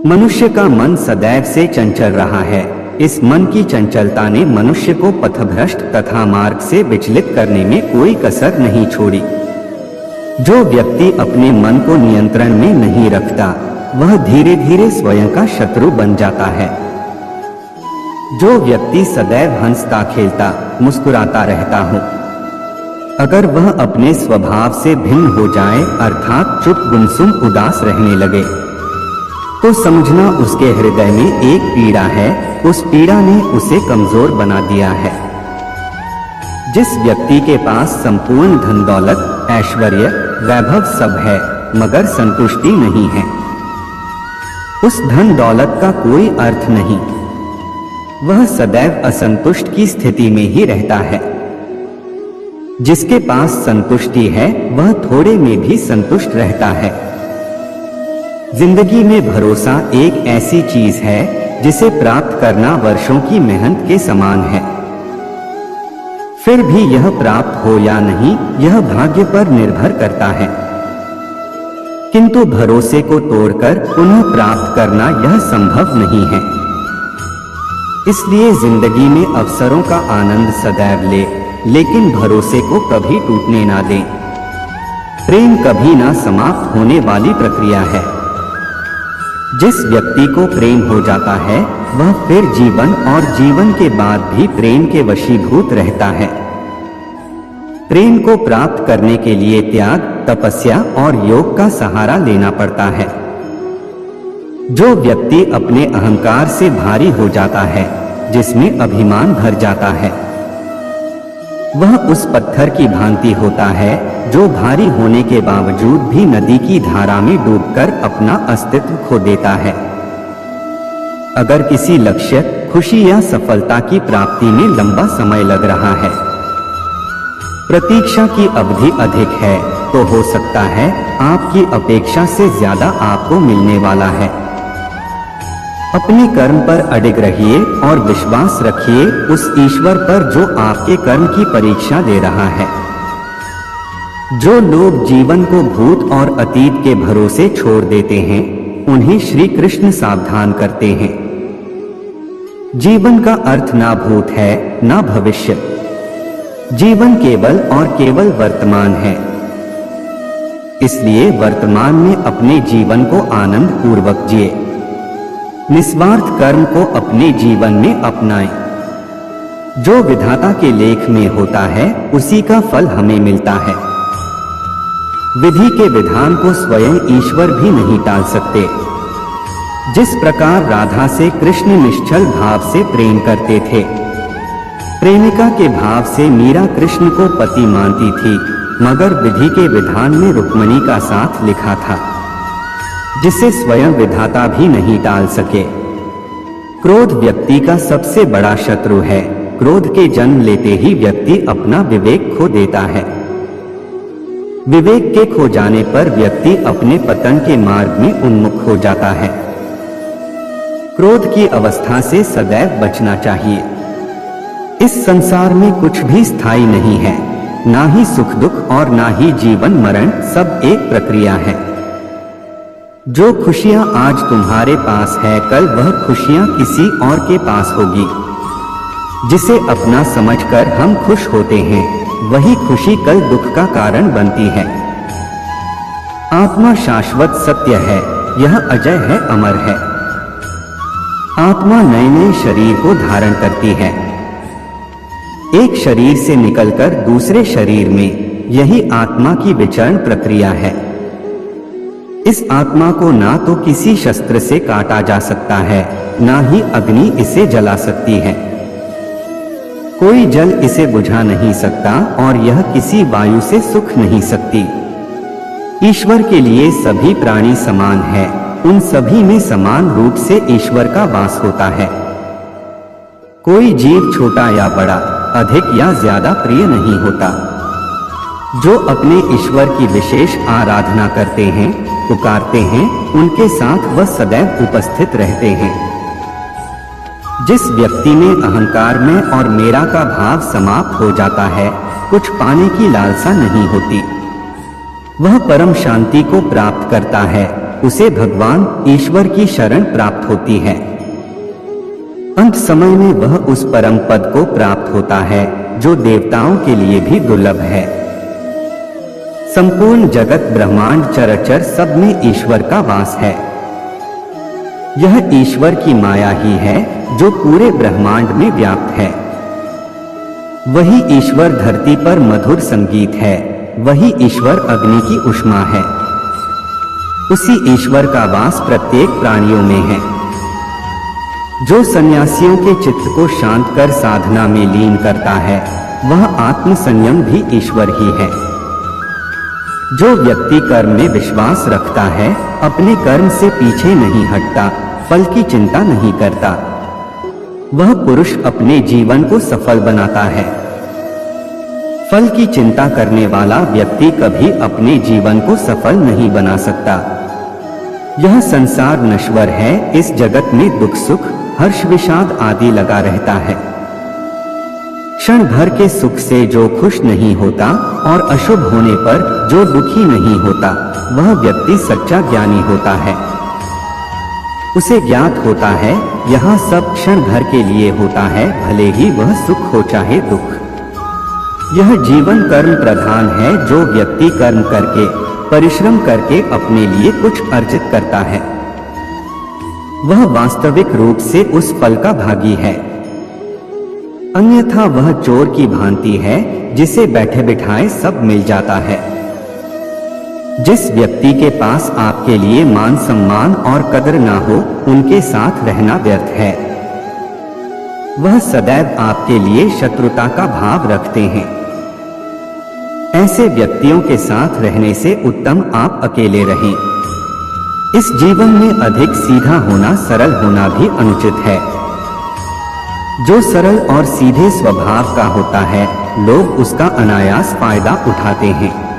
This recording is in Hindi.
मनुष्य का मन सदैव से चंचल रहा है। इस मन की चंचलता ने मनुष्य को पथभ्रष्ट तथा मार्ग से विचलित करने में कोई कसर नहीं छोड़ी। जो व्यक्ति अपने मन को नियंत्रण में नहीं रखता, वह धीरे धीरे स्वयं का शत्रु बन जाता है। जो व्यक्ति सदैव हंसता खेलता मुस्कुराता रहता हो, अगर वह अपने स्वभाव से भिन्न हो जाए अर्थात चुप गुमसुम उदास रहने लगे, तो समझना उसके हृदय में एक पीड़ा है। उस पीड़ा ने उसे कमजोर बना दिया है। जिस व्यक्ति के पास संपूर्ण धन दौलत ऐश्वर्य वैभव सब है मगर संतुष्टि नहीं है, उस धन दौलत का कोई अर्थ नहीं। वह सदैव असंतुष्ट की स्थिति में ही रहता है। जिसके पास संतुष्टि है वह थोड़े में भी संतुष्ट रहता है। जिंदगी में भरोसा एक ऐसी चीज है जिसे प्राप्त करना वर्षों की मेहनत के समान है। फिर भी यह प्राप्त हो या नहीं, यह भाग्य पर निर्भर करता है। किंतु भरोसे को तोड़कर पुनः प्राप्त करना यह संभव नहीं है। इसलिए जिंदगी में अवसरों का आनंद सदैव ले, लेकिन भरोसे को कभी टूटने ना दें। प्रेम कभी ना समाप्त होने वाली प्रक्रिया है। जिस व्यक्ति को प्रेम हो जाता है वह फिर जीवन और जीवन के बाद भी प्रेम के वशीभूत रहता है। प्रेम को प्राप्त करने के लिए त्याग, तपस्या और योग का सहारा लेना पड़ता है। जो व्यक्ति अपने अहंकार से भारी हो जाता है, जिसमें अभिमान भर जाता है, वह उस पत्थर की भांति होता है जो भारी होने के बावजूद भी नदी की धारा में डूबकर अपना अस्तित्व खो देता है। अगर किसी लक्ष्य, खुशी या सफलता की प्राप्ति में लंबा समय लग रहा है, प्रतीक्षा की अवधि अधिक है, तो हो सकता है आपकी अपेक्षा से ज्यादा आपको मिलने वाला है। अपने कर्म पर अडिग रहिए और विश्वास रखिए उस ईश्वर पर जो आपके कर्म की परीक्षा ले रहा है। जो लोग जीवन को भूत और अतीत के भरोसे छोड़ देते हैं, उन्हें श्री कृष्ण सावधान करते हैं। जीवन का अर्थ ना भूत है ना भविष्य। जीवन केवल और केवल वर्तमान है। इसलिए वर्तमान में अपने जीवन को आनंद पूर्वक जिए। निस्वार्थ कर्म को अपने जीवन में अपनाएं। जो विधाता के लेख में होता है उसी का फल हमें मिलता है। विधि के विधान को स्वयं ईश्वर भी नहीं टाल सकते। जिस प्रकार राधा से कृष्ण निश्चल भाव से प्रेम करते थे, प्रेमिका के भाव से मीरा कृष्ण को पति मानती थी, मगर विधि के विधान में रुक्मिणी का साथ लिखा था, जिसे स्वयं विधाता भी नहीं टाल सके। क्रोध व्यक्ति का सबसे बड़ा शत्रु है। क्रोध के जन्म लेते ही व्यक्ति अपना विवेक खो देता है। विवेक के खो जाने पर व्यक्ति अपने पतन के मार्ग में उन्मुख हो जाता है। क्रोध की अवस्था से सदैव बचना चाहिए। इस संसार में कुछ भी स्थायी नहीं है, ना ही सुख दुख और ना ही जीवन मरण, सब एक प्रक्रिया है। जो खुशियां आज तुम्हारे पास है, कल वह खुशियां किसी और के पास होगी। जिसे अपना समझकर हम खुश होते हैं, वही खुशी कल दुख का कारण बनती है। आत्मा शाश्वत सत्य है, यह अजय है, अमर है। आत्मा नए नए शरीर को धारण करती है। एक शरीर से निकलकर दूसरे शरीर में, यही आत्मा की विचरण प्रक्रिया है। इस आत्मा को ना तो किसी शस्त्र से काटा जा सकता है, ना ही अग्नि इसे जला सकती है। कोई जल इसे बुझा नहीं सकता और यह किसी वायु से सुख नहीं सकती। ईश्वर के लिए सभी प्राणी समान है। उन सभी में समान रूप से ईश्वर का वास होता है। कोई जीव छोटा या बड़ा, अधिक या ज्यादा प्रिय नहीं होता। जो अपने ईश्वर की विशेष आराधना करते हैं, पुकारते हैं, उनके साथ वह सदैव उपस्थित रहते हैं। जिस व्यक्ति में अहंकार में और मेरा का भाव समाप्त हो जाता है, कुछ पाने की लालसा नहीं होती। वह परम शांति को प्राप्त करता है। उसे भगवान ईश्वर की शरण प्राप्त होती है। अंत समय में वह उस परम पद को प्राप्त होता है जो देवताओं के लिए भी दुर्लभ है। संपूर्ण जगत ब्रह्मांड चराचर सब में ईश्वर का वास है। यह ईश्वर की माया ही है जो पूरे ब्रह्मांड में व्याप्त है। वही ईश्वर धरती पर मधुर संगीत है, वही ईश्वर अग्नि की ऊष्मा है। उसी ईश्वर का वास प्रत्येक प्राणियों में है। जो सन्यासियों के चित्त को शांत कर साधना में लीन करता है, वह आत्म संयम भी ईश्वर ही है। जो व्यक्ति कर्म में विश्वास रखता है, अपने कर्म से पीछे नहीं हटता, फल की चिंता नहीं करता, वह पुरुष अपने जीवन को सफल बनाता है। फल की चिंता करने वाला व्यक्ति कभी अपने जीवन को सफल नहीं बना सकता। यह संसार नश्वर है, इस जगत में दुख सुख हर्ष विषाद आदि लगा रहता है। क्षण भर के सुख से जो खुश नहीं होता और अशुभ होने पर जो दुखी नहीं होता, वह व्यक्ति सच्चा ज्ञानी होता है। उसे ज्ञात होता है यह सब क्षण भर के लिए होता है, भले ही वह सुख हो चाहे दुख। यह जीवन कर्म प्रधान है। जो व्यक्ति कर्म करके परिश्रम करके अपने लिए कुछ अर्जित करता है, वह वास्तविक रूप से उस फल का भागी है। अन्यथा वह चोर की भांति है जिसे बैठे बिठाए सब मिल जाता है। जिस व्यक्ति के पास आपके लिए मान सम्मान और कदर ना हो, उनके साथ रहना व्यर्थ है। वह सदैव आपके लिए शत्रुता का भाव रखते हैं। ऐसे व्यक्तियों के साथ रहने से उत्तम आप अकेले रहें। इस जीवन में अधिक सीधा होना, सरल होना भी अनुचित है। जो सरल और सीधे स्वभाव का होता है, लोग उसका अनायास फायदा उठाते हैं।